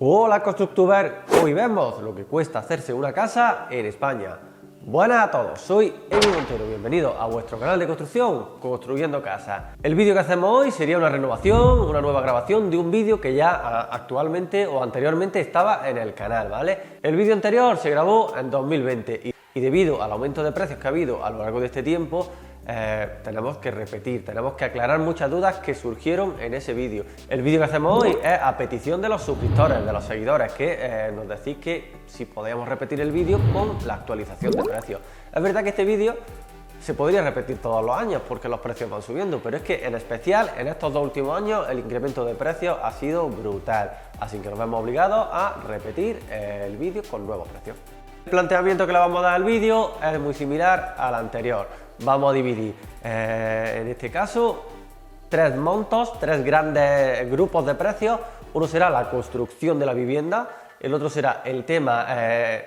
Hola Constructuber, hoy vemos lo que cuesta hacerse una casa en España. Buenas a todos, soy Emi Montero, bienvenido a vuestro canal de construcción, Construyendo Casas. El vídeo que hacemos hoy sería una renovación, una nueva grabación de un vídeo que ya actualmente o anteriormente estaba en el canal, ¿vale? El vídeo anterior se grabó en 2020 y debido al aumento de precios que ha habido a lo largo de este tiempo, tenemos que repetir, tenemos que aclarar muchas dudas que surgieron en ese vídeo. El vídeo que hacemos hoy es a petición de los suscriptores, de los seguidores, que nos decís que si podíamos repetir el vídeo con la actualización de precios. Es verdad que este vídeo se podría repetir todos los años porque los precios van subiendo, pero es que en especial en estos dos últimos años el incremento de precios ha sido brutal, así que nos vemos obligados a repetir el vídeo con nuevos precios. El planteamiento que le vamos a dar al vídeo es muy similar al anterior. Vamos a dividir, en este caso, tres montos, tres grandes grupos de precios. Uno será la construcción de la vivienda, el otro será el tema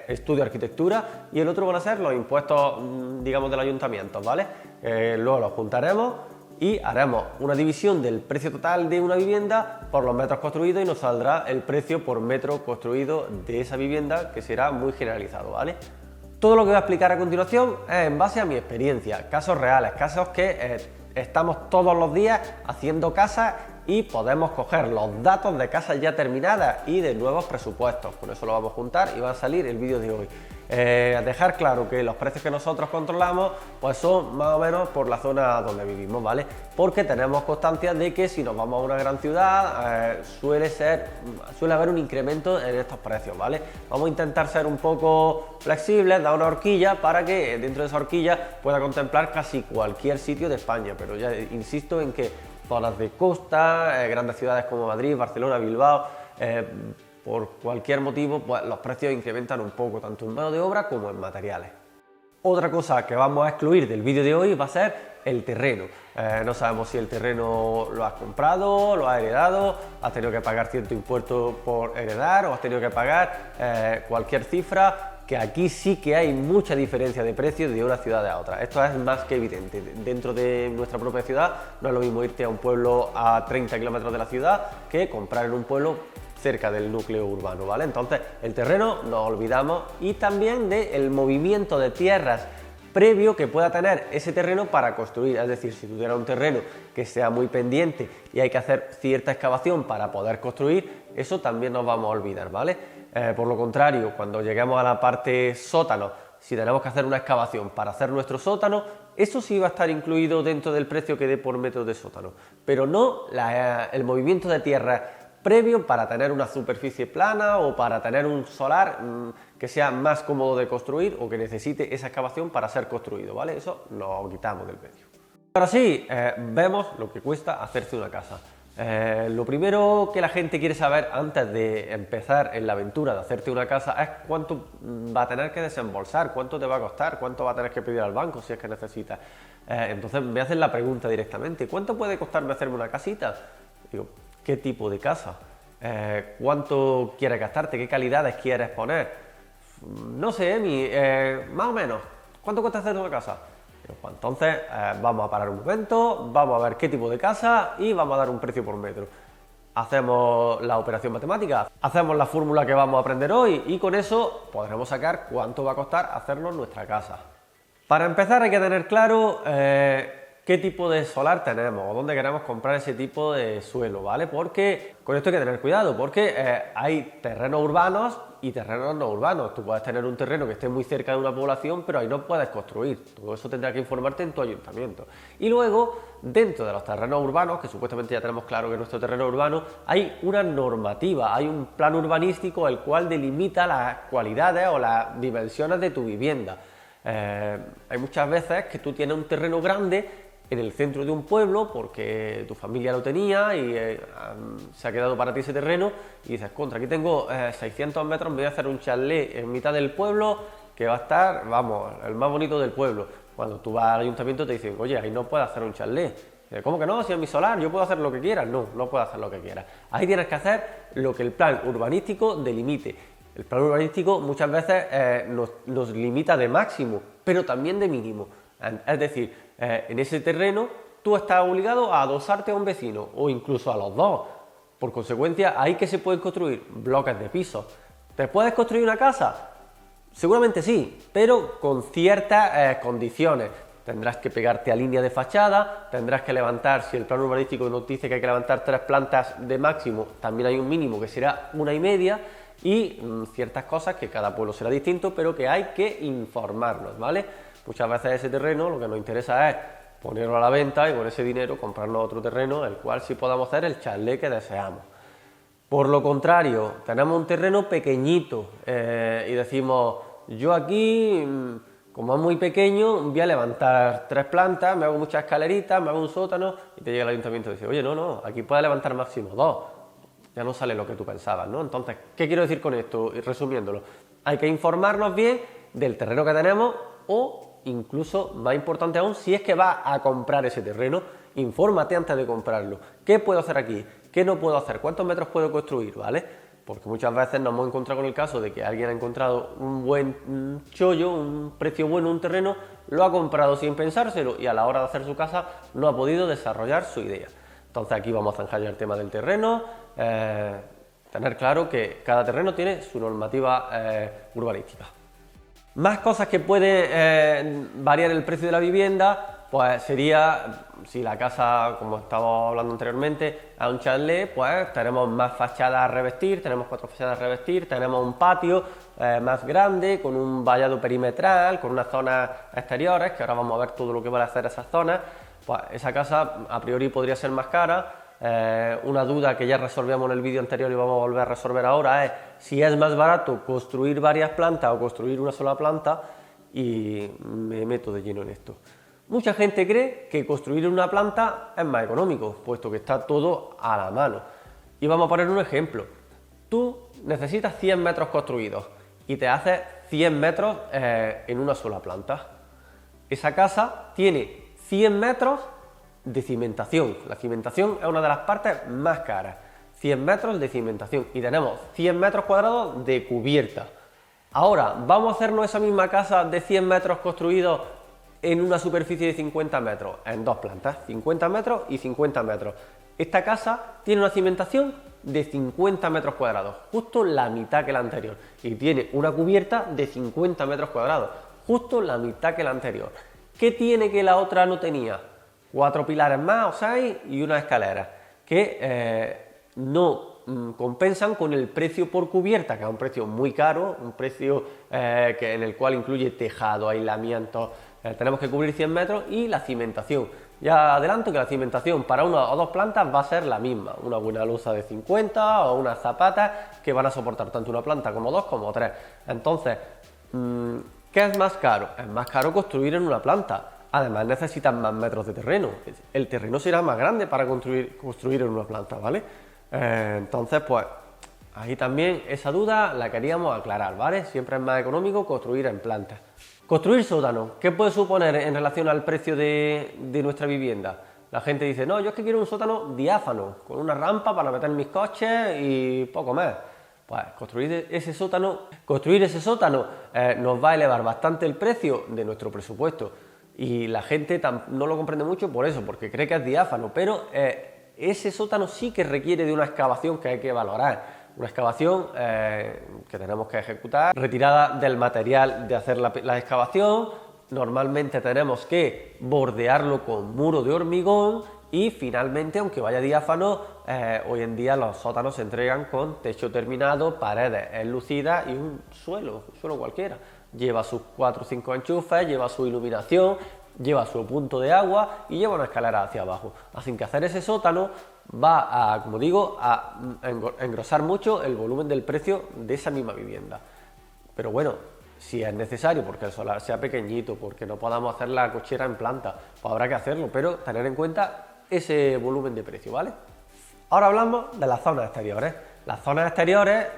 estudio arquitectura y el otro van a ser los impuestos, digamos, del ayuntamiento, ¿vale? Luego los juntaremos y haremos una división del precio total de una vivienda por los metros construidos y nos saldrá el precio por metro construido de esa vivienda, que será muy generalizado, ¿vale? Todo lo que voy a explicar a continuación es en base a mi experiencia, casos reales, casos que estamos todos los días haciendo casas y podemos coger los datos de casas ya terminadas y de nuevos presupuestos. Con eso lo vamos a juntar y va a salir el vídeo de hoy. Dejar claro que los precios que nosotros controlamos pues son más o menos por la zona donde vivimos, ¿vale? Porque tenemos constancia de que si nos vamos a una gran ciudad suele haber un incremento en estos precios, ¿vale? Vamos a intentar ser un poco flexibles, dar una horquilla para que dentro de esa horquilla pueda contemplar casi cualquier sitio de España, pero ya insisto en que zonas de costa, grandes ciudades como Madrid, Barcelona, Bilbao, por cualquier motivo, pues los precios incrementan un poco, tanto en mano de obra como en materiales. Otra cosa que vamos a excluir del vídeo de hoy va a ser el terreno. No sabemos si el terreno lo has comprado, lo has heredado, has tenido que pagar cierto impuesto por heredar o has tenido que pagar cualquier cifra, que aquí sí que hay mucha diferencia de precios de una ciudad a otra. Esto es más que evidente. Dentro de nuestra propia ciudad no es lo mismo irte a un pueblo a 30 kilómetros de la ciudad que comprar en un pueblo cerca del núcleo urbano, ¿vale? Entonces, el terreno nos olvidamos y también del movimiento de tierras previo que pueda tener ese terreno para construir. Es decir, si tú tienes un terreno que sea muy pendiente y hay que hacer cierta excavación para poder construir, eso también nos vamos a olvidar, ¿vale? Por lo contrario, cuando lleguemos a la parte sótano, si tenemos que hacer una excavación para hacer nuestro sótano, eso sí va a estar incluido dentro del precio que dé por metro de sótano, pero no el movimiento de tierra previo para tener una superficie plana o para tener un solar que sea más cómodo de construir o que necesite esa excavación para ser construido, ¿vale? Eso lo quitamos del medio. Ahora sí, vemos lo que cuesta hacerse una casa. Lo primero que la gente quiere saber antes de empezar en la aventura de hacerte una casa es cuánto va a tener que desembolsar, cuánto te va a costar, cuánto va a tener que pedir al banco si es que necesitas. Entonces me hacen la pregunta directamente: ¿cuánto puede costarme hacerme una casita? Digo, ¿qué tipo de casa? ¿Cuánto quieres gastarte? ¿Qué calidades quieres poner? No sé, Emi, más o menos. ¿Cuánto cuesta hacer una casa? Pues entonces vamos a parar un momento, vamos a ver qué tipo de casa y vamos a dar un precio por metro. Hacemos la operación matemática, hacemos la fórmula que vamos a aprender hoy y con eso podremos sacar cuánto va a costar hacernos nuestra casa. Para empezar hay que tener claro qué tipo de solar tenemos o dónde queremos comprar ese tipo de suelo, ¿vale? Porque con esto hay que tener cuidado, porque hay terrenos urbanos y terrenos no urbanos. Tú puedes tener un terreno que esté muy cerca de una población, pero ahí no puedes construir. Todo eso tendrá que informarte en tu ayuntamiento. Y luego, dentro de los terrenos urbanos, que supuestamente ya tenemos claro que nuestro terreno urbano, hay una normativa, hay un plan urbanístico el cual delimita las cualidades o las dimensiones de tu vivienda. Hay muchas veces que tú tienes un terreno grande en el centro de un pueblo porque tu familia lo tenía y se ha quedado para ti ese terreno y dices, contra, aquí tengo 600 metros, me voy a hacer un chalet en mitad del pueblo que va a estar, vamos, el más bonito del pueblo. Cuando tú vas al ayuntamiento te dicen, oye, ahí no puedes hacer un chalet. ¿Cómo que no? Si es mi solar, yo puedo hacer lo que quiera. No, no puedes hacer lo que quieras. Ahí tienes que hacer lo que el plan urbanístico delimite. El plan urbanístico muchas veces nos limita de máximo, pero también de mínimo. Es decir, en ese terreno tú estás obligado a adosarte a un vecino o incluso a los dos. Por consecuencia, ¿ahí que se pueden construir? Bloques de pisos. ¿Te puedes construir una casa? Seguramente sí, pero con ciertas condiciones. Tendrás que pegarte a línea de fachada, tendrás que levantar, si el plan urbanístico nos dice que hay que levantar 3 plantas de máximo, también hay un mínimo que será 1,5, y ciertas cosas que cada pueblo será distinto, pero que hay que informarnos, ¿vale? Muchas veces ese terreno lo que nos interesa es ponerlo a la venta y con ese dinero comprarnos otro terreno, el cual sí podamos hacer el chalet que deseamos. Por lo contrario, tenemos un terreno pequeñito y decimos, yo aquí, como es muy pequeño, voy a levantar 3 plantas, me hago muchas escaleritas, me hago un sótano, y te llega el ayuntamiento y dice, oye, no, aquí puedes levantar máximo 2, ya no sale lo que tú pensabas, ¿no? Entonces, ¿qué quiero decir con esto? Y resumiéndolo, hay que informarnos bien del terreno que tenemos, o incluso, más importante aún, si es que vas a comprar ese terreno, infórmate antes de comprarlo. ¿Qué puedo hacer aquí? ¿Qué no puedo hacer? ¿Cuántos metros puedo construir? ¿Vale? Porque muchas veces nos hemos encontrado con el caso de que alguien ha encontrado un buen chollo, un precio bueno, un terreno, lo ha comprado sin pensárselo y a la hora de hacer su casa no ha podido desarrollar su idea. Entonces aquí vamos a zanjar ya el tema del terreno, tener claro que cada terreno tiene su normativa urbanística. Más cosas que pueden variar el precio de la vivienda, pues sería, si la casa, como estaba hablando anteriormente, es un chalet, pues tenemos más fachadas a revestir, tenemos 4 fachadas a revestir, tenemos un patio más grande, con un vallado perimetral, con unas zonas exteriores, que ahora vamos a ver todo lo que van a hacer esas zonas, pues esa casa a priori podría ser más cara. Una duda que ya resolvíamos en el vídeo anterior y vamos a volver a resolver ahora es si es más barato construir varias plantas o construir una sola planta, y me meto de lleno en esto. Mucha gente cree que construir una planta es más económico, puesto que está todo a la mano. Y vamos a poner un ejemplo. Tú necesitas 100 metros construidos y te haces 100 metros en una sola planta. Esa casa tiene 100 metros de cimentación. La cimentación es una de las partes más caras. 100 metros de cimentación y tenemos 100 metros cuadrados de cubierta. Ahora, vamos a hacernos esa misma casa de 100 metros construidos en una superficie de 50 metros, en 2 plantas, 50 metros y 50 metros. Esta casa tiene una cimentación de 50 metros cuadrados, justo la mitad que la anterior, y tiene una cubierta de 50 metros cuadrados, justo la mitad que la anterior. ¿Qué tiene que la otra no tenía? 4 pilares más o 6 y una escalera, que no compensan con el precio por cubierta, que es un precio muy caro, un precio en el cual incluye tejado, aislamiento, tenemos que cubrir 100 metros, y la cimentación. Ya adelanto que la cimentación para 1 o 2 plantas va a ser la misma, una buena losa de 50 o unas zapatas que van a soportar tanto una planta como 2 como 3. Entonces, ¿qué es más caro? Es más caro construir en una planta. Además necesitan más metros de terreno, el terreno será más grande para construir en una planta, ¿vale? Entonces, pues, ahí también esa duda la queríamos aclarar, ¿vale? Siempre es más económico construir en plantas. Construir sótano, ¿qué puede suponer en relación al precio de nuestra vivienda? La gente dice, no, yo es que quiero un sótano diáfano, con una rampa para meter mis coches y poco más. Pues construir ese sótano nos va a elevar bastante el precio de nuestro presupuesto. Y la gente no lo comprende mucho por eso, porque cree que es diáfano, pero ese sótano sí que requiere de una excavación que hay que valorar, una excavación que tenemos que ejecutar, retirada del material de hacer la excavación. Normalmente tenemos que bordearlo con muro de hormigón y finalmente, aunque vaya diáfano, hoy en día los sótanos se entregan con techo terminado, paredes enlucidas y un suelo cualquiera. Lleva sus 4 o 5 enchufes, lleva su iluminación, lleva su punto de agua y lleva una escalera hacia abajo. Así que hacer ese sótano va a, como digo, a engrosar mucho el volumen del precio de esa misma vivienda. Pero bueno, si es necesario, porque el solar sea pequeñito, porque no podamos hacer la cochera en planta, pues habrá que hacerlo, pero tener en cuenta ese volumen de precio, ¿vale? Ahora hablamos de las zonas exteriores. Las zonas exteriores,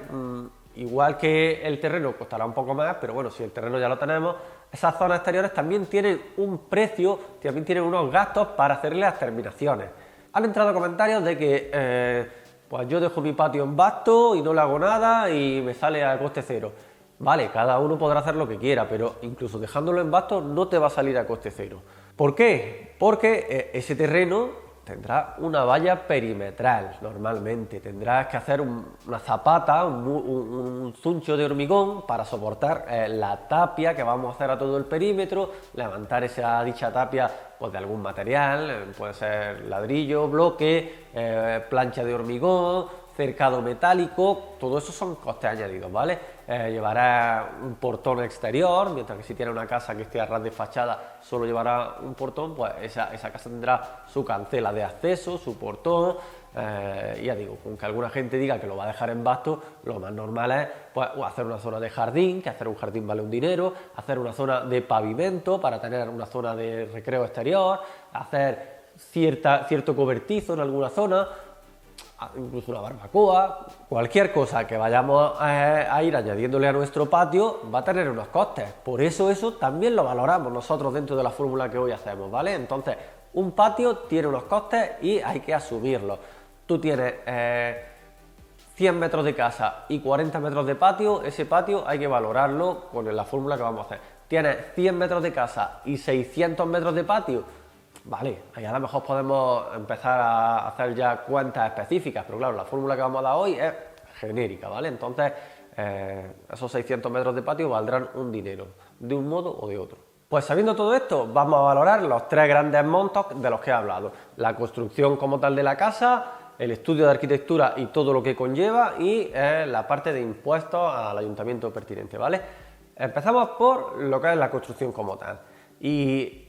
igual que el terreno, costará un poco más, pero bueno, si el terreno ya lo tenemos, esas zonas exteriores también tienen un precio, también tienen unos gastos para hacerle las terminaciones. Han entrado comentarios de que pues yo dejo mi patio en basto y no le hago nada y me sale a coste cero. Vale, cada uno podrá hacer lo que quiera, pero incluso dejándolo en basto no te va a salir a coste cero. ¿Por qué? Porque ese terreno tendrás una valla perimetral normalmente, tendrás que hacer una zapata, un zuncho de hormigón para soportar la tapia que vamos a hacer a todo el perímetro, levantar esa dicha tapia pues, de algún material, puede ser ladrillo, bloque, plancha de hormigón, cercado metálico, todo eso son costes añadidos, ¿vale? Llevará un portón exterior, mientras que si tiene una casa que esté a ras de fachada solo llevará un portón, pues esa casa tendrá su cancela de acceso, su portón, ya digo, aunque alguna gente diga que lo va a dejar en vasto, lo más normal es pues, hacer una zona de jardín, que hacer un jardín vale un dinero, hacer una zona de pavimento para tener una zona de recreo exterior, hacer cierto cobertizo en alguna zona, incluso una barbacoa, cualquier cosa que vayamos a ir añadiéndole a nuestro patio va a tener unos costes, por eso también lo valoramos nosotros dentro de la fórmula que hoy hacemos, ¿vale? Entonces, un patio tiene unos costes y hay que asumirlos. Tú tienes 100 metros de casa y 40 metros de patio, ese patio hay que valorarlo con la fórmula que vamos a hacer. Tienes 100 metros de casa y 600 metros de patio, vale, ahí a lo mejor podemos empezar a hacer ya cuentas específicas, pero claro, la fórmula que vamos a dar hoy es genérica, ¿vale? Entonces, esos 600 metros de patio valdrán un dinero, de un modo o de otro. Pues sabiendo todo esto, vamos a valorar los tres grandes montos de los que he hablado. La construcción como tal de la casa, el estudio de arquitectura y todo lo que conlleva y la parte de impuestos al ayuntamiento pertinente, ¿vale? Empezamos por lo que es la construcción como tal. Y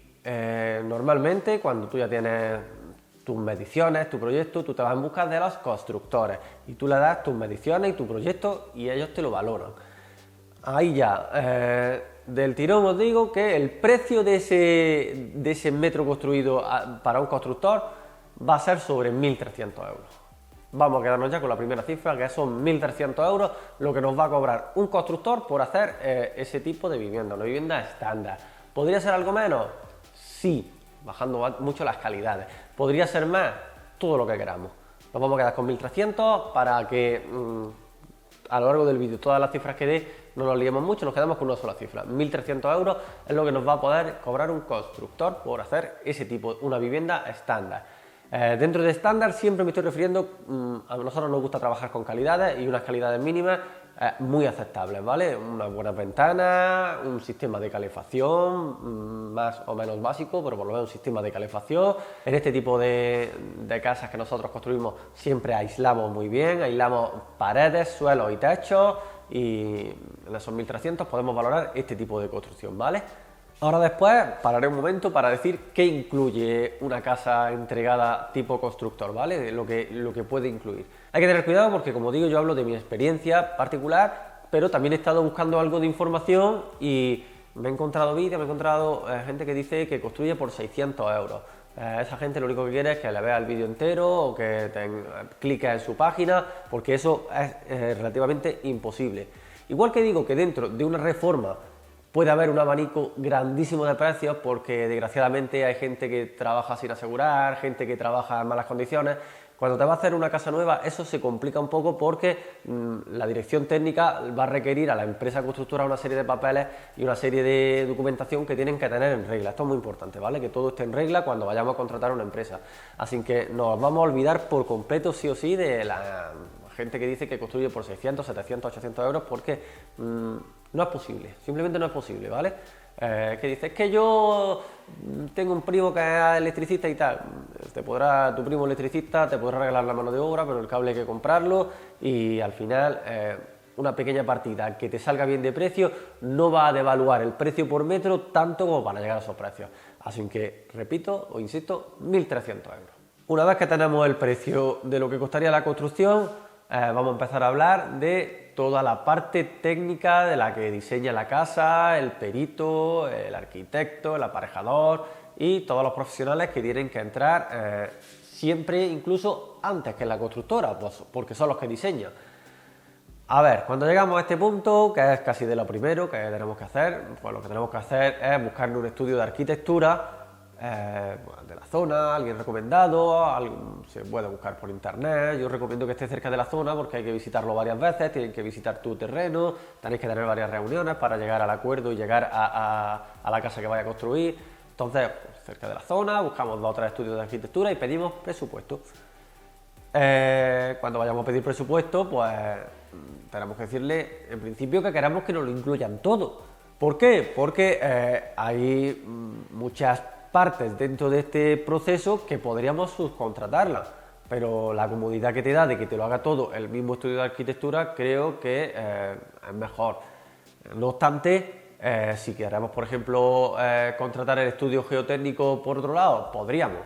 normalmente cuando tú ya tienes tus mediciones, tu proyecto, tú te vas en busca de los constructores y tú le das tus mediciones y tu proyecto y ellos te lo valoran. Ahí ya, del tirón os digo que el precio de ese metro construido para un constructor va a ser sobre 1.300 euros. Vamos a quedarnos ya con la primera cifra, que son 1.300 euros, lo que nos va a cobrar un constructor por hacer ese tipo de vivienda, una vivienda estándar. ¿Podría ser algo menos? Sí, bajando mucho las calidades. ¿Podría ser más? Todo lo que queramos. Nos vamos a quedar con 1.300 para que a lo largo del vídeo todas las cifras que dé no nos liemos mucho, nos quedamos con una sola cifra. 1.300 euros es lo que nos va a poder cobrar un constructor por hacer ese tipo, una vivienda estándar. Dentro de estándar siempre me estoy refiriendo, a nosotros nos gusta trabajar con calidades y unas calidades mínimas muy aceptables, ¿vale? Unas buenas ventanas, un sistema de calefacción más o menos básico, pero por lo menos un sistema de calefacción. En este tipo de casas que nosotros construimos siempre aislamos muy bien, aislamos paredes, suelos y techos y en esos 1.300 podemos valorar este tipo de construcción, ¿vale? Ahora después pararé un momento para decir qué incluye una casa entregada tipo constructor, ¿vale? Lo que puede incluir. Hay que tener cuidado porque, como digo, yo hablo de mi experiencia particular, pero también he estado buscando algo de información y me he encontrado vídeos, me he encontrado gente que dice que construye por 600 euros. Esa gente lo único que quiere es que le vea el vídeo entero o que cliques en su página, porque eso es relativamente imposible. Igual que digo que dentro de una reforma puede haber un abanico grandísimo de precios porque desgraciadamente hay gente que trabaja sin asegurar, gente que trabaja en malas condiciones. Cuando te va a hacer una casa nueva eso se complica un poco porque la dirección técnica va a requerir a la empresa constructora una serie de papeles y una serie de documentación que tienen que tener en regla. Esto es muy importante, ¿vale? Que todo esté en regla cuando vayamos a contratar una empresa. Así que nos vamos a olvidar por completo sí o sí de la gente que dice que construye por 600, 700, 800 euros porque no es posible, simplemente no es posible, ¿vale? Que dices que yo tengo un primo que es electricista y tal, tu primo electricista te podrá regalar la mano de obra, pero el cable hay que comprarlo y al final una pequeña partida que te salga bien de precio no va a devaluar el precio por metro tanto como para llegar a esos precios. Así que, repito o insisto, 1.300 euros. Una vez que tenemos el precio de lo que costaría la construcción, vamos a empezar a hablar de toda la parte técnica de la que diseña la casa, el perito, el arquitecto, el aparejador y todos los profesionales que tienen que entrar siempre, incluso antes que la constructora, pues, porque son los que diseñan. A ver, cuando llegamos a este punto, que es casi de lo primero que tenemos que hacer, pues lo que tenemos que hacer es buscar un estudio de arquitectura de la zona, alguien recomendado, se puede buscar por internet. Yo recomiendo que esté cerca de la zona porque hay que visitarlo varias veces, tienen que visitar tu terreno, tenéis que tener varias reuniones para llegar al acuerdo y llegar a la casa que vaya a construir. Entonces, cerca de la zona, buscamos 2 o 3 estudios de arquitectura y pedimos presupuesto. Cuando vayamos a pedir presupuesto, pues tenemos que decirle en principio que queremos que nos lo incluyan todo. ¿Por qué? Porque hay muchas partes dentro de este proceso que podríamos subcontratarlas, pero la comodidad que te da de que te lo haga todo el mismo estudio de arquitectura creo que es mejor. No obstante, si queremos, por ejemplo, contratar el estudio geotécnico por otro lado, podríamos.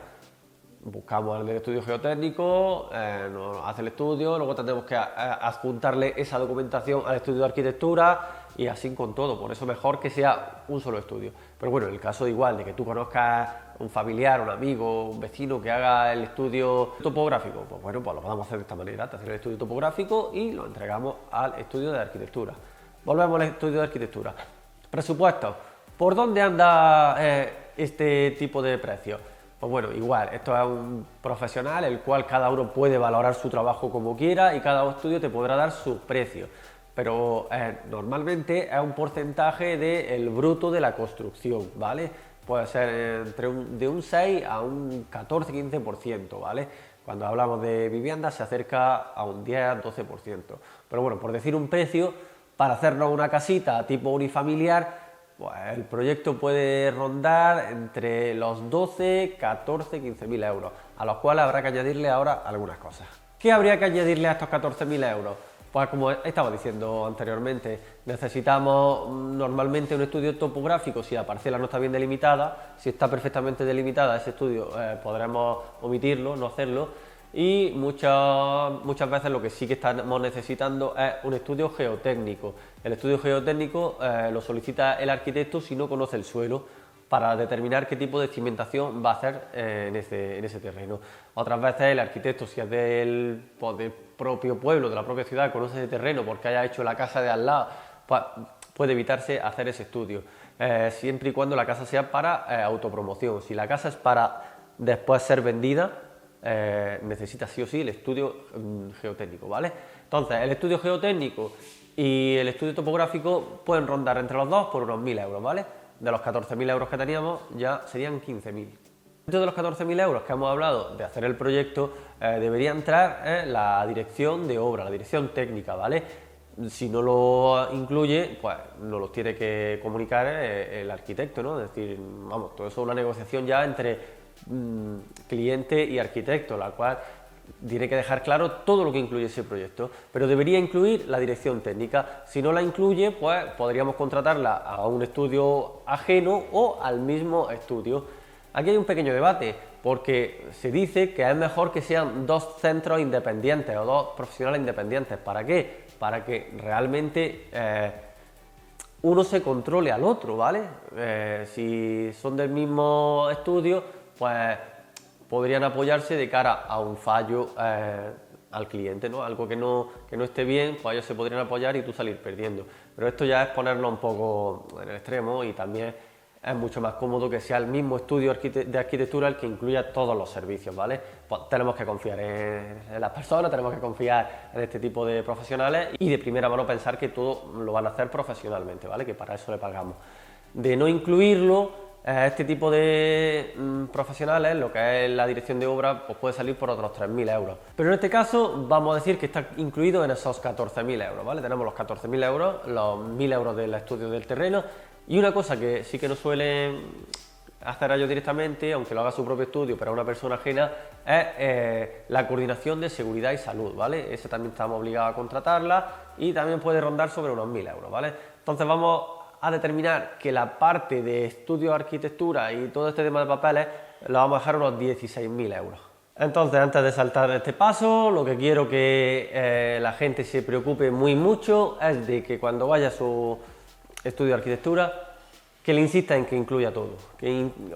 Buscamos el del estudio geotécnico, nos hace el estudio, luego tendremos que adjuntarle esa documentación al estudio de arquitectura y así con todo. Por eso mejor que sea un solo estudio. Pero bueno, en el caso igual de que tú conozcas un familiar, un amigo, un vecino que haga el estudio topográfico, pues bueno, pues lo podemos hacer de esta manera, te hacer el estudio topográfico y lo entregamos al estudio de arquitectura. Volvemos al estudio de arquitectura. Presupuestos. ¿Por dónde anda este tipo de precios? Pues bueno, igual, esto es un profesional, el cual cada uno puede valorar su trabajo como quiera y cada estudio te podrá dar su precio. Pero normalmente es un porcentaje del bruto de la construcción, ¿vale? Puede ser de un 6 a un 14-15%, ¿vale? Cuando hablamos de viviendas se acerca a un 10-12%. Pero bueno, por decir un precio, para hacernos una casita tipo unifamiliar, pues el proyecto puede rondar entre los 12, 14, 15.000 euros, a los cuales habrá que añadirle ahora algunas cosas. ¿Qué habría que añadirle a estos 14.000 euros? Pues como estaba diciendo anteriormente, necesitamos normalmente un estudio topográfico si la parcela no está bien delimitada. Si está perfectamente delimitada ese estudio podremos omitirlo, no hacerlo. Y muchas veces lo que sí que estamos necesitando es un estudio geotécnico. El estudio geotécnico lo solicita el arquitecto si no conoce el suelo, para determinar qué tipo de cimentación va a hacer en ese terreno. Otras veces el arquitecto, si es del propio pueblo, de la propia ciudad, conoce ese terreno porque haya hecho la casa de al lado, pues puede evitarse hacer ese estudio, siempre y cuando la casa sea para autopromoción. Si la casa es para después ser vendida, necesita sí o sí el estudio geotécnico, ¿vale? Entonces, el estudio geotécnico y el estudio topográfico pueden rondar entre los dos por unos 1.000 euros, ¿vale? De los 14.000 euros que teníamos, ya serían 15.000. Dentro de los 14.000 euros que hemos hablado de hacer el proyecto, debería entrar la dirección de obra, la dirección técnica, ¿vale? Si no lo incluye, pues nos los tiene que comunicar el arquitecto, ¿no? Es decir, vamos, todo eso es una negociación ya entre cliente y arquitecto, la cual tiene que dejar claro todo lo que incluye ese proyecto, pero debería incluir la dirección técnica. Si no la incluye, pues podríamos contratarla a un estudio ajeno o al mismo estudio. Aquí hay un pequeño debate, porque se dice que es mejor que sean 2 centros independientes o 2 profesionales independientes. ¿Para qué? Para que realmente uno se controle al otro, ¿vale? Si son del mismo estudio, pues podrían apoyarse de cara a un fallo al cliente, ¿no? Algo que no esté bien, pues ellos se podrían apoyar y tú salir perdiendo. Pero esto ya es ponerlo un poco en el extremo, y también es mucho más cómodo que sea el mismo estudio de arquitectura el que incluya todos los servicios, ¿vale? Pues tenemos que confiar en las personas, tenemos que confiar en este tipo de profesionales y de primera mano pensar que todo lo van a hacer profesionalmente, ¿vale? Que para eso le pagamos. De no incluirlo, este tipo de profesionales, lo que es la dirección de obra, pues puede salir por otros 3.000 euros. Pero en este caso vamos a decir que está incluido en esos 14.000 euros, ¿vale? Tenemos los 14.000 euros, los 1.000 euros del estudio del terreno, y una cosa que sí que no suelen hacer ellos directamente, aunque lo haga su propio estudio, pero a una persona ajena, es la coordinación de seguridad y salud, ¿vale? Esa también estamos obligados a contratarla y también puede rondar sobre unos 1.000 euros, ¿vale? Entonces vamos a determinar que la parte de estudio de arquitectura y todo este tema de papeles lo vamos a dejar unos 16.000 euros. Entonces, antes de saltar este paso, lo que quiero que la gente se preocupe mucho es de que cuando vaya a su estudio de arquitectura, que le insista en que incluya todo,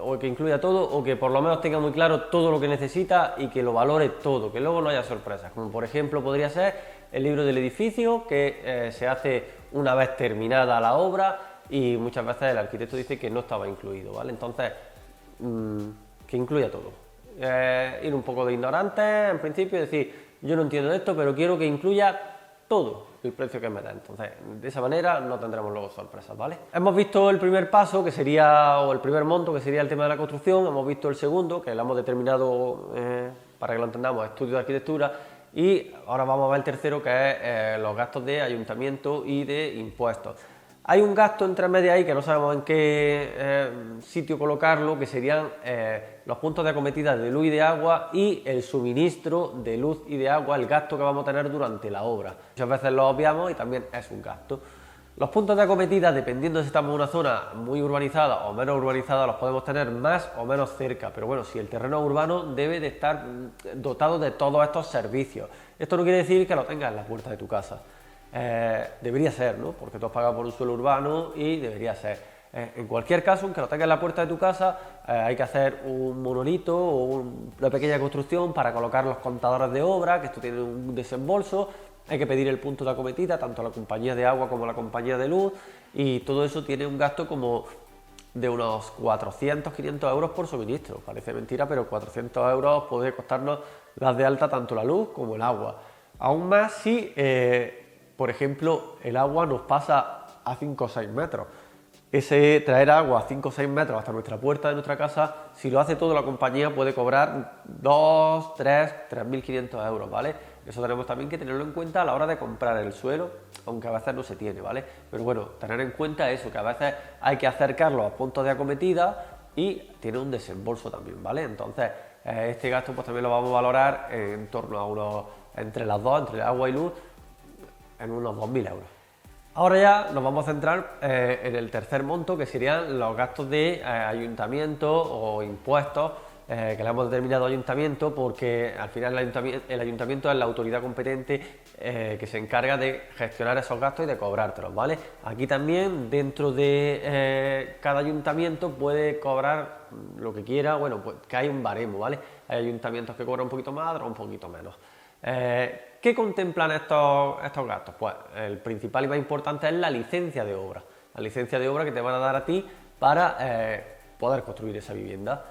o que por lo menos tenga muy claro todo lo que necesita y que lo valore todo, que luego no haya sorpresas, como por ejemplo podría ser el libro del edificio, que se hace una vez terminada la obra y muchas veces el arquitecto dice que no estaba incluido, ¿vale? Entonces, que incluya todo. Ir un poco de ignorante en principio y decir, yo no entiendo esto, pero quiero que incluya todo el precio que metes. Entonces, de esa manera no tendremos luego sorpresas, ¿vale? Hemos visto el primer paso, que sería, o el primer monto, que sería el tema de la construcción. Hemos visto el segundo, que lo hemos determinado, para que lo entendamos, estudio de arquitectura. Y ahora vamos a ver el tercero, que es los gastos de ayuntamiento y de impuestos. Hay un gasto entre medias ahí que no sabemos en qué sitio colocarlo, que serían los puntos de acometida de luz y de agua y el suministro de luz y de agua, el gasto que vamos a tener durante la obra. Muchas veces lo obviamos y también es un gasto. Los puntos de acometida, dependiendo si estamos en una zona muy urbanizada o menos urbanizada, los podemos tener más o menos cerca, pero bueno, si el terreno es urbano debe de estar dotado de todos estos servicios. Esto no quiere decir que lo tengas en la puerta de tu casa. Debería ser, ¿no? Porque tú has pagado por un suelo urbano y debería ser. En cualquier caso, aunque lo tengas en la puerta de tu casa, hay que hacer un monolito o una pequeña construcción para colocar los contadores de obra, que esto tiene un desembolso. Hay que pedir el punto de acometida, tanto a la compañía de agua como a la compañía de luz, y todo eso tiene un gasto como de unos 400-500 euros por suministro. Parece mentira, pero 400 euros puede costarnos las de alta tanto la luz como el agua. Aún más si, por ejemplo, el agua nos pasa a 5 o 6 metros. Ese traer agua a 5 o 6 metros hasta nuestra puerta de nuestra casa, si lo hace toda la compañía, puede cobrar 2, 3, 3.500 euros, ¿vale? Eso tenemos también que tenerlo en cuenta a la hora de comprar el suelo, aunque a veces no se tiene, ¿vale? Pero bueno, tener en cuenta eso, que a veces hay que acercarlo a puntos de acometida y tiene un desembolso también, ¿vale? Entonces, este gasto pues también lo vamos a valorar en torno a unos, entre las dos, entre agua y luz, en unos 2.000 euros. Ahora ya nos vamos a centrar en el tercer monto, que serían los gastos de ayuntamiento o impuestos, que le hemos determinado ayuntamiento porque al final el ayuntamiento es la autoridad competente que se encarga de gestionar esos gastos y de cobrártelos, ¿vale? Aquí también dentro de cada ayuntamiento puede cobrar lo que quiera, bueno, pues que hay un baremo, ¿vale? Hay ayuntamientos que cobran un poquito más, otros un poquito menos. ¿Qué contemplan estos gastos? Pues el principal y más importante es la licencia de obra. La licencia de obra que te van a dar a ti para poder construir esa vivienda.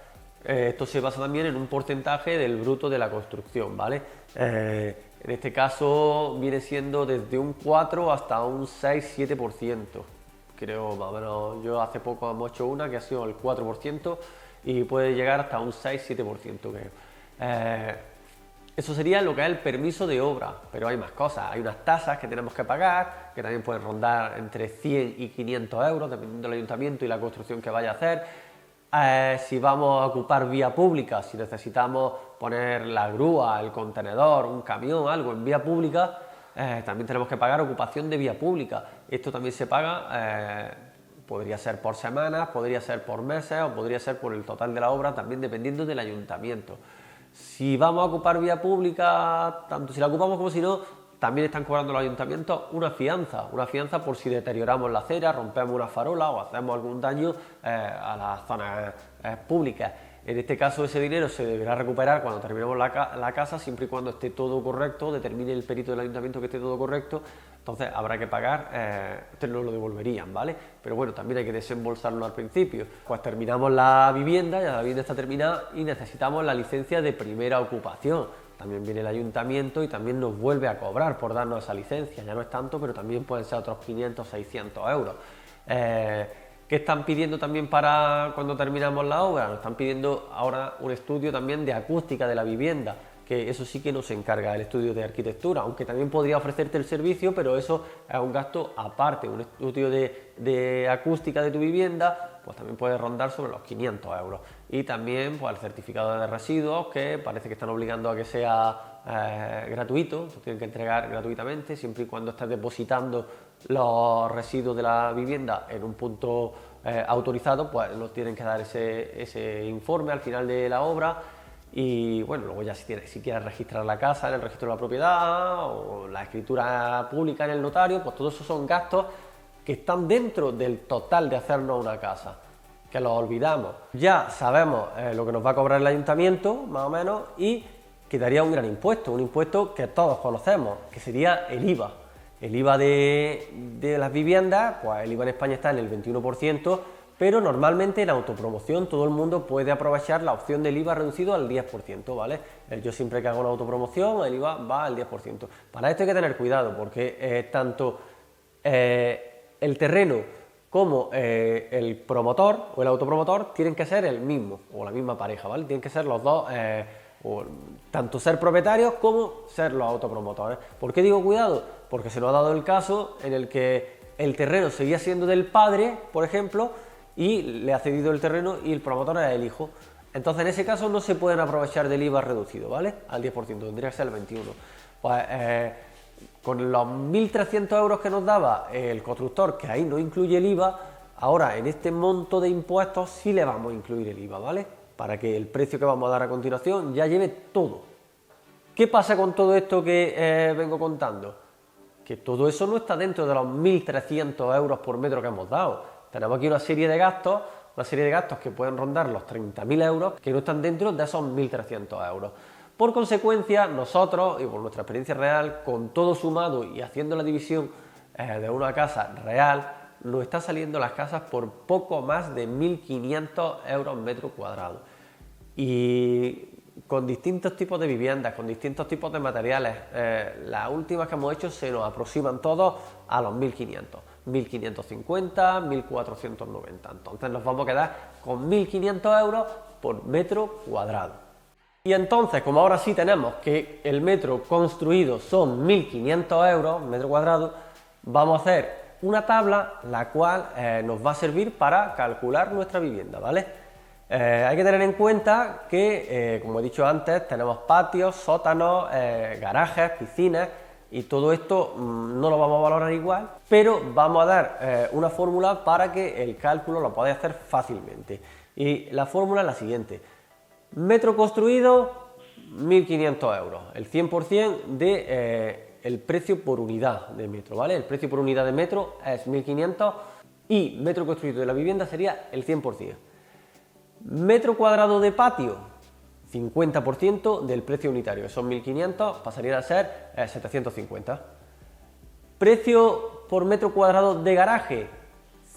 Esto se basa también en un porcentaje del bruto de la construcción, ¿vale? En este caso viene siendo desde un 4 hasta un 6-7%. Creo más o menos, yo hace poco hemos hecho una que ha sido el 4% y puede llegar hasta un 6-7%, creo. Eso sería lo que es el permiso de obra, pero hay más cosas. Hay unas tasas que tenemos que pagar, que también pueden rondar entre 100 y 500 euros, dependiendo del ayuntamiento y la construcción que vaya a hacer. Si vamos a ocupar vía pública, si necesitamos poner la grúa, el contenedor, un camión, algo en vía pública, también tenemos que pagar ocupación de vía pública. Esto también se paga, podría ser por semanas, podría ser por meses o podría ser por el total de la obra, también dependiendo del ayuntamiento. Si vamos a ocupar vía pública, tanto si la ocupamos como si no, también están cobrando los ayuntamientos una fianza por si deterioramos la acera, rompemos una farola o hacemos algún daño a las zonas públicas. En este caso ese dinero se deberá recuperar cuando terminemos la casa, siempre y cuando esté todo correcto, determine el perito del ayuntamiento que esté todo correcto, entonces habrá que pagar, ustedes nos lo devolverían, ¿vale? Pero bueno, también hay que desembolsarlo al principio. Pues terminamos la vivienda, ya la vivienda está terminada y necesitamos la licencia de primera ocupación. También viene el ayuntamiento y también nos vuelve a cobrar por darnos esa licencia, ya no es tanto, pero también pueden ser otros 500, 600 euros. ¿Qué están pidiendo también para cuando terminamos la obra? Nos están pidiendo ahora un estudio también de acústica de la vivienda, que eso sí que nos encarga el estudio de arquitectura, aunque también podría ofrecerte el servicio, pero eso es un gasto aparte. Un estudio de acústica de tu vivienda, pues también puede rondar sobre los 500 euros. Y también pues el certificado de residuos, que parece que están obligando a que sea gratuito, lo tienen que entregar gratuitamente, siempre y cuando estés depositando los residuos de la vivienda en un punto autorizado, pues nos tienen que dar ese informe al final de la obra. Y bueno, luego ya si quieres registrar la casa en el registro de la propiedad o la escritura pública en el notario, pues todos esos son gastos que están dentro del total de hacernos una casa, que los olvidamos. Ya sabemos lo que nos va a cobrar el ayuntamiento, más o menos, y quedaría un gran impuesto, un impuesto que todos conocemos, que sería el IVA. El IVA de las viviendas, pues el IVA en España está en el 21%, pero normalmente en autopromoción todo el mundo puede aprovechar la opción del IVA reducido al 10%, ¿vale? Yo siempre que hago una autopromoción, el IVA va al 10%. Para esto hay que tener cuidado, porque tanto el terreno como el promotor o el autopromotor tienen que ser el mismo, o la misma pareja, ¿vale? Tienen que ser los dos, tanto ser propietarios como ser los autopromotores. ¿Por qué digo cuidado? Porque se nos ha dado el caso en el que el terreno seguía siendo del padre, por ejemplo, y le ha cedido el terreno y el promotor es el hijo. Entonces en ese caso no se pueden aprovechar del IVA reducido, ¿vale? Al 10%, tendría que ser el 21%. Pues con los 1.300 euros que nos daba el constructor, que ahí no incluye el IVA, ahora en este monto de impuestos sí le vamos a incluir el IVA, ¿vale? Para que el precio que vamos a dar a continuación ya lleve todo. ¿Qué pasa con todo esto que vengo contando? Que todo eso no está dentro de los 1.300 euros por metro que hemos dado. Tenemos aquí una serie de gastos que pueden rondar los 30.000 euros, que no están dentro de esos 1.300 euros. Por consecuencia, nosotros, y por nuestra experiencia real, con todo sumado y haciendo la división de una casa real, nos está saliendo las casas por poco más de 1.500 euros metro cuadrado. Y con distintos tipos de viviendas, con distintos tipos de materiales, las últimas que hemos hecho se nos aproximan todos a los 1.500, 1.550, 1.490. Entonces nos vamos a quedar con 1.500 euros por metro cuadrado. Y entonces, como ahora sí tenemos que el metro construido son 1.500 euros metro cuadrado, vamos a hacer una tabla la cual nos va a servir para calcular nuestra vivienda, ¿vale? Hay que tener en cuenta que, como he dicho antes, tenemos patios, sótanos, garajes, piscinas, y todo esto no lo vamos a valorar igual, pero vamos a dar una fórmula para que el cálculo lo podáis hacer fácilmente. Y la fórmula es la siguiente: metro construido, 1.500 euros, el 100% de el precio por unidad de metro, ¿vale? El precio por unidad de metro es 1.500 y metro construido de la vivienda sería el 100%. Metro cuadrado de patio, 50% del precio unitario, son 1.500, pasarían a ser 750. Precio por metro cuadrado de garaje,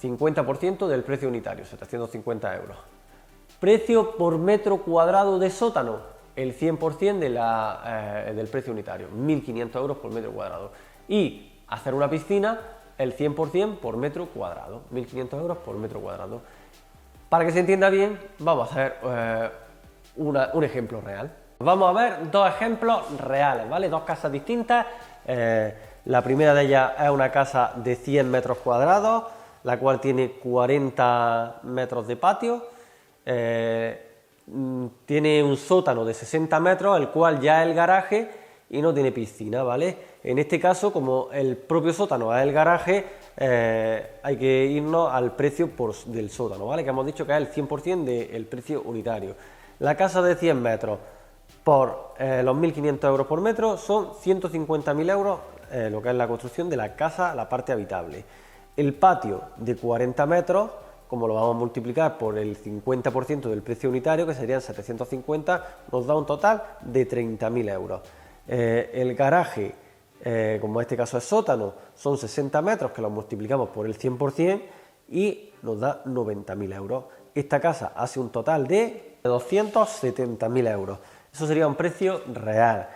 50% del precio unitario, 750 euros. Precio por metro cuadrado de sótano, el 100% del precio unitario, 1.500 euros por metro cuadrado. Y hacer una piscina, el 100% por metro cuadrado, 1.500 euros por metro cuadrado. Para que se entienda bien, vamos a hacer un ejemplo real. Vamos a ver dos ejemplos reales, ¿vale? Dos casas distintas. La primera de ellas es una casa de 100 metros cuadrados, la cual tiene 40 metros de patio. Tiene un sótano de 60 metros, el cual ya es el garaje y no tiene piscina, ¿vale? En este caso, como el propio sótano es el garaje, hay que irnos al precio del sótano, ¿vale? Que hemos dicho que es el 100% del precio unitario. La casa de 100 metros por los 1.500 euros por metro son 150.000 euros, lo que es la construcción de la casa, la parte habitable. El patio de 40 metros, como lo vamos a multiplicar por el 50% del precio unitario, que serían 750, nos da un total de 30.000 euros. El garaje, como en este caso es sótano, son 60 metros, que lo multiplicamos por el 100% y nos da 90.000 euros. Esta casa hace un total de 270.000 euros. Eso sería un precio real,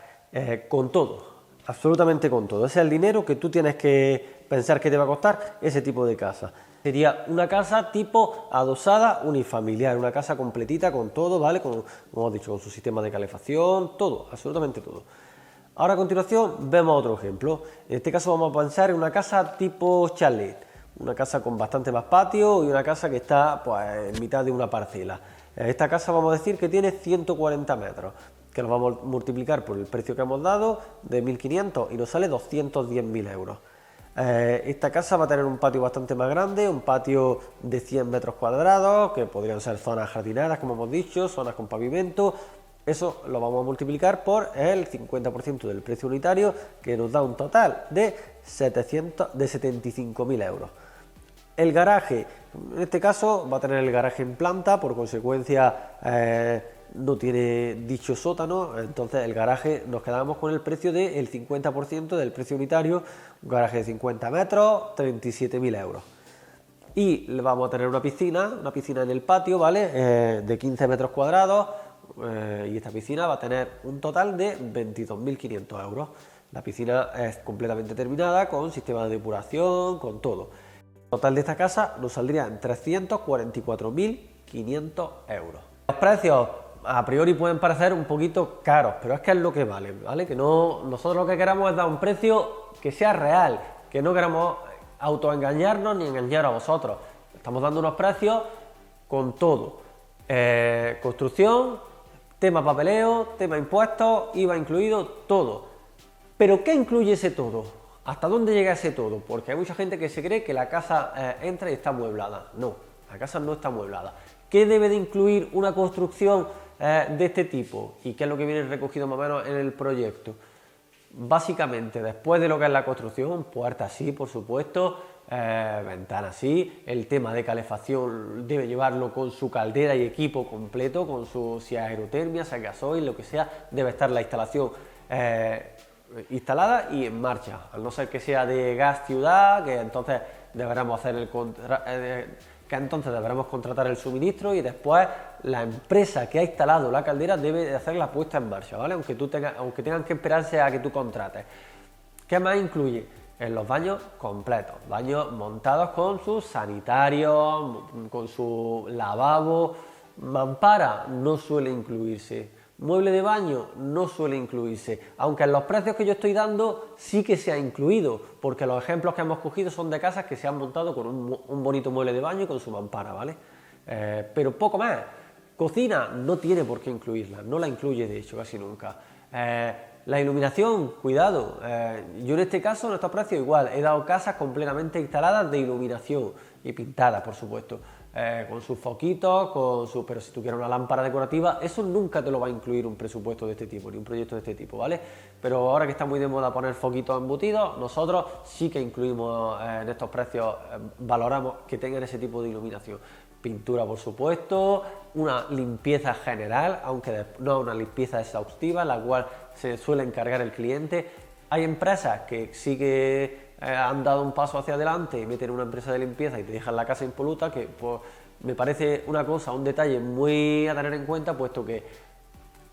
con todo, absolutamente con todo. Ese es el dinero que tú tienes que pensar que te va a costar ese tipo de casa. Sería una casa tipo adosada unifamiliar, una casa completita con todo, ¿vale? Como hemos dicho, con su sistema de calefacción, todo, absolutamente todo. Ahora a continuación vemos otro ejemplo. En este caso vamos a pensar en una casa tipo chalet, una casa con bastante más patio y una casa que está pues en mitad de una parcela. Esta casa vamos a decir que tiene 140 metros, que lo vamos a multiplicar por el precio que hemos dado de 1.500 y nos sale 210.000 euros. Esta casa va a tener un patio bastante más grande, un patio de 100 metros cuadrados, que podrían ser zonas jardinadas, como hemos dicho, zonas con pavimento. Eso lo vamos a multiplicar por el 50% del precio unitario, que nos da un total de 75.000 euros. El garaje, en este caso, va a tener el garaje en planta, por consecuencia no tiene dicho sótano, entonces el garaje nos quedamos con el precio del 50% del precio unitario, un garaje de 50 metros, 37.000 euros. y le vamos a tener una piscina en el patio, ¿vale? De 15 metros cuadrados, y esta piscina va a tener un total de 22.500 euros. La piscina es completamente terminada, con sistema de depuración, con todo. El total de esta casa nos saldría en 344.500 euros. Los precios a priori pueden parecer un poquito caros, pero es que es lo que vale, ¿vale? Que no, nosotros lo que queramos es dar un precio que sea real, que no queramos autoengañarnos ni engañar a vosotros. Estamos dando unos precios con todo. Construcción, tema papeleo, tema impuestos, IVA incluido, todo. Pero ¿qué incluye ese todo? ¿Hasta dónde llega ese todo? Porque hay mucha gente que se cree que la casa entra y está amueblada. No, la casa no está amueblada. ¿Qué debe de incluir una construcción de este tipo? ¿Y qué es lo que viene recogido más o menos en el proyecto? Básicamente, después de lo que es la construcción, puertas sí, por supuesto, ventanas sí, el tema de calefacción debe llevarlo con su caldera y equipo completo, con su, si es aerotermia, si es gasoil, lo que sea, debe estar la instalación instalada y en marcha, al no ser que sea de gas ciudad, que entonces deberemos hacer deberemos contratar el suministro y después la empresa que ha instalado la caldera debe de hacer la puesta en marcha, ¿vale? Aunque tengan que esperarse a que tú contrates. ¿Qué más incluye? En los baños completos, baños montados con sus sanitarios, con su lavabo, mampara no suele incluirse. Mueble de baño no suele incluirse, aunque en los precios que yo estoy dando sí que se ha incluido, porque los ejemplos que hemos cogido son de casas que se han montado con un bonito mueble de baño y con su mampara, ¿vale? Pero poco más. Cocina no tiene por qué incluirla, no la incluye de hecho casi nunca. La iluminación, cuidado, yo en este caso, en estos precios igual, he dado casas completamente instaladas de iluminación y pintadas, por supuesto. Con sus foquitos, pero si tú quieres una lámpara decorativa, eso nunca te lo va a incluir un presupuesto de este tipo, ni un proyecto de este tipo, ¿vale? Pero ahora que está muy de moda poner foquitos embutidos, nosotros sí que incluimos en estos precios, valoramos que tengan ese tipo de iluminación. Pintura, por supuesto, una limpieza general, aunque no una limpieza exhaustiva, la cual se suele encargar el cliente. Hay empresas que sí que han dado un paso hacia adelante y meten una empresa de limpieza y te dejan la casa impoluta, que pues, me parece una cosa, un detalle muy a tener en cuenta, puesto que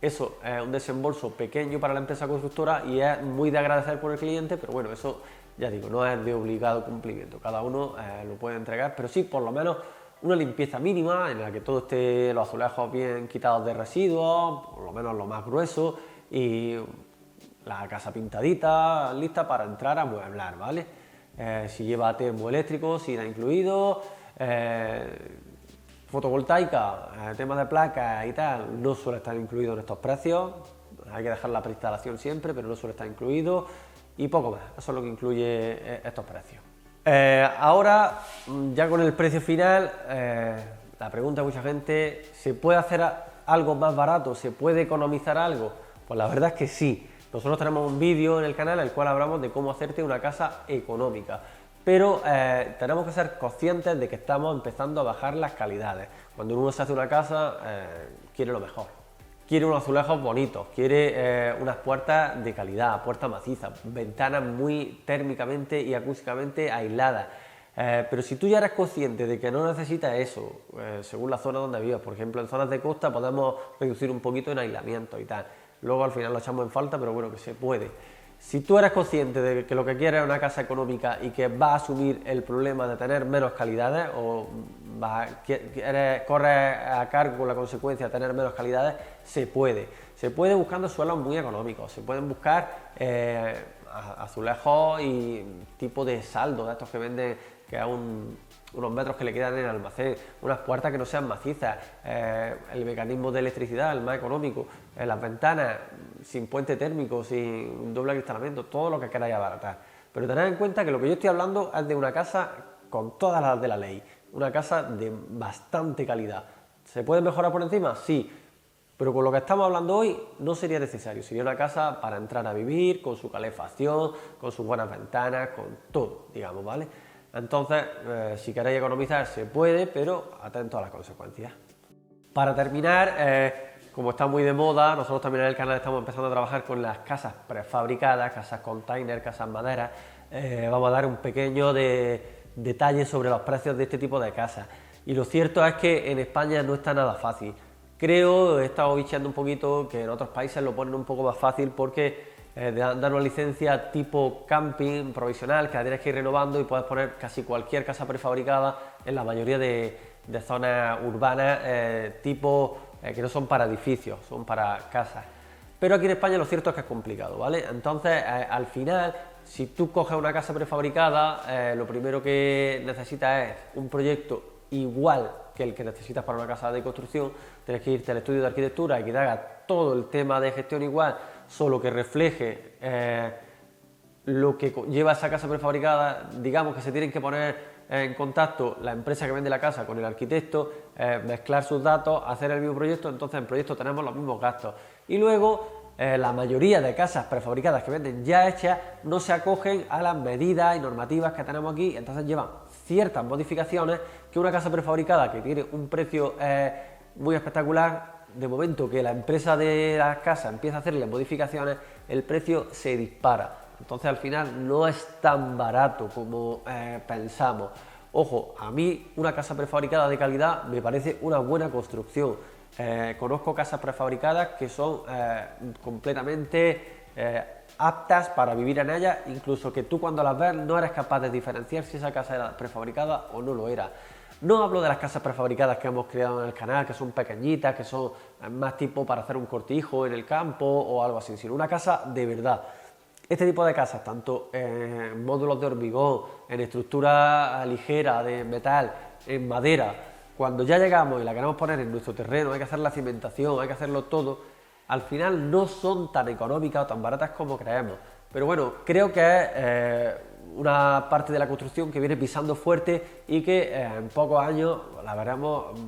eso es un desembolso pequeño para la empresa constructora y es muy de agradecer por el cliente, pero bueno, eso ya digo, no es de obligado cumplimiento, cada uno lo puede entregar, pero sí por lo menos una limpieza mínima en la que todo esté, los azulejos bien quitados de residuos, por lo menos lo más grueso, y la casa pintadita, lista para entrar a amueblar, ¿vale? Si lleva termoeléctrico, si irá incluido, fotovoltaica, tema de placas y tal, no suele estar incluido en estos precios, hay que dejar la preinstalación siempre, pero no suele estar incluido, y poco más, eso es lo que incluye estos precios. Ahora, ya con el precio final, la pregunta de mucha gente, ¿se puede hacer algo más barato? ¿Se puede economizar algo? Pues la verdad es que sí. Nosotros tenemos un vídeo en el canal en el cual hablamos de cómo hacerte una casa económica, pero tenemos que ser conscientes de que estamos empezando a bajar las calidades. Cuando uno se hace una casa, quiere lo mejor. Quiere unos azulejos bonitos, quiere unas puertas de calidad, puertas macizas, ventanas muy térmicamente y acústicamente aisladas. Pero si tú ya eres consciente de que no necesitas eso, según la zona donde vivas, por ejemplo en zonas de costa podemos reducir un poquito en aislamiento y tal. Luego al final lo echamos en falta, pero bueno, que se puede. Si tú eres consciente de que lo que quieres es una casa económica y que vas a asumir el problema de tener menos calidades o corres a cargo la consecuencia de tener menos calidades, se puede. Se puede buscando suelos muy económicos, se pueden buscar azulejos y tipo de saldo, de estos que venden, que es unos metros que le quedan en el almacén, unas puertas que no sean macizas, el mecanismo de electricidad, el más económico, las ventanas sin puente térmico, sin doble acristalamiento, todo lo que queráis abaratar. Pero tened en cuenta que lo que yo estoy hablando es de una casa con todas las de la ley, una casa de bastante calidad. ¿Se puede mejorar por encima? Sí, pero con lo que estamos hablando hoy no sería necesario, sería una casa para entrar a vivir, con su calefacción, con sus buenas ventanas, con todo, digamos, ¿vale? Entonces, si queréis economizar se puede, pero atento a las consecuencias. Para terminar, como está muy de moda, nosotros también en el canal estamos empezando a trabajar con las casas prefabricadas, casas container, casas madera. Vamos a dar un pequeño de detalles sobre los precios de este tipo de casas. Y lo cierto es que en España no está nada fácil. Creo, he estado bicheando un poquito, que en otros países lo ponen un poco más fácil porque dan una licencia tipo camping provisional que la tienes que ir renovando y puedes poner casi cualquier casa prefabricada en la mayoría de zonas urbanas que no son para edificios, son para casas. Pero aquí en España lo cierto es que es complicado, ¿vale? Entonces, al final, si tú coges una casa prefabricada, lo primero que necesitas es un proyecto igual que el que necesitas para una casa de construcción. Tienes que irte al estudio de arquitectura y que te haga todo el tema de gestión igual, solo que refleje lo que lleva esa casa prefabricada. Digamos que se tienen que poner en contacto la empresa que vende la casa con el arquitecto, mezclar sus datos, hacer el mismo proyecto. Entonces en el proyecto tenemos los mismos gastos. Y luego la mayoría de casas prefabricadas que venden ya hechas no se acogen a las medidas y normativas que tenemos aquí, entonces llevan ciertas modificaciones que una casa prefabricada que tiene un precio muy espectacular. De momento que la empresa de las casas empieza a hacerle modificaciones, el precio se dispara. Entonces al final no es tan barato como pensamos. Ojo, a mí una casa prefabricada de calidad me parece una buena construcción. Conozco casas prefabricadas que son completamente aptas para vivir en ellas, incluso que tú cuando las ves no eres capaz de diferenciar si esa casa era prefabricada o no lo era. No hablo de las casas prefabricadas que hemos creado en el canal, que son pequeñitas, que son más tipo para hacer un cortijo en el campo o algo así, sino una casa de verdad. Este tipo de casas, tanto en módulos de hormigón, en estructura ligera de metal, en madera, cuando ya llegamos y la queremos poner en nuestro terreno, hay que hacer la cimentación, hay que hacerlo todo, al final no son tan económicas o tan baratas como creemos. Pero bueno, creo que es una parte de la construcción que viene pisando fuerte y que en pocos años la veremos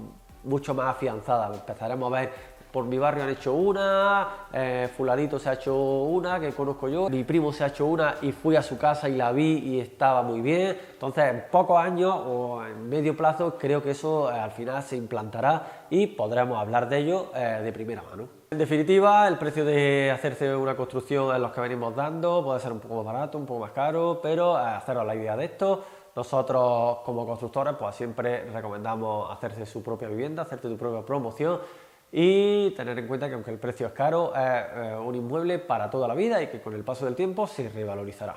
mucho más afianzada. Empezaremos a ver, por mi barrio han hecho una, fulanito se ha hecho una que conozco yo, mi primo se ha hecho una y fui a su casa y la vi y estaba muy bien. Entonces en pocos años o en medio plazo creo que eso al final se implantará y podremos hablar de ello de primera mano. En definitiva, el precio de hacerse una construcción es los que venimos dando, puede ser un poco más barato, un poco más caro, pero haceros la idea de esto. Nosotros como constructores pues siempre recomendamos hacerse su propia vivienda, hacerte tu propia promoción y tener en cuenta que aunque el precio es caro, es un inmueble para toda la vida y que con el paso del tiempo se revalorizará.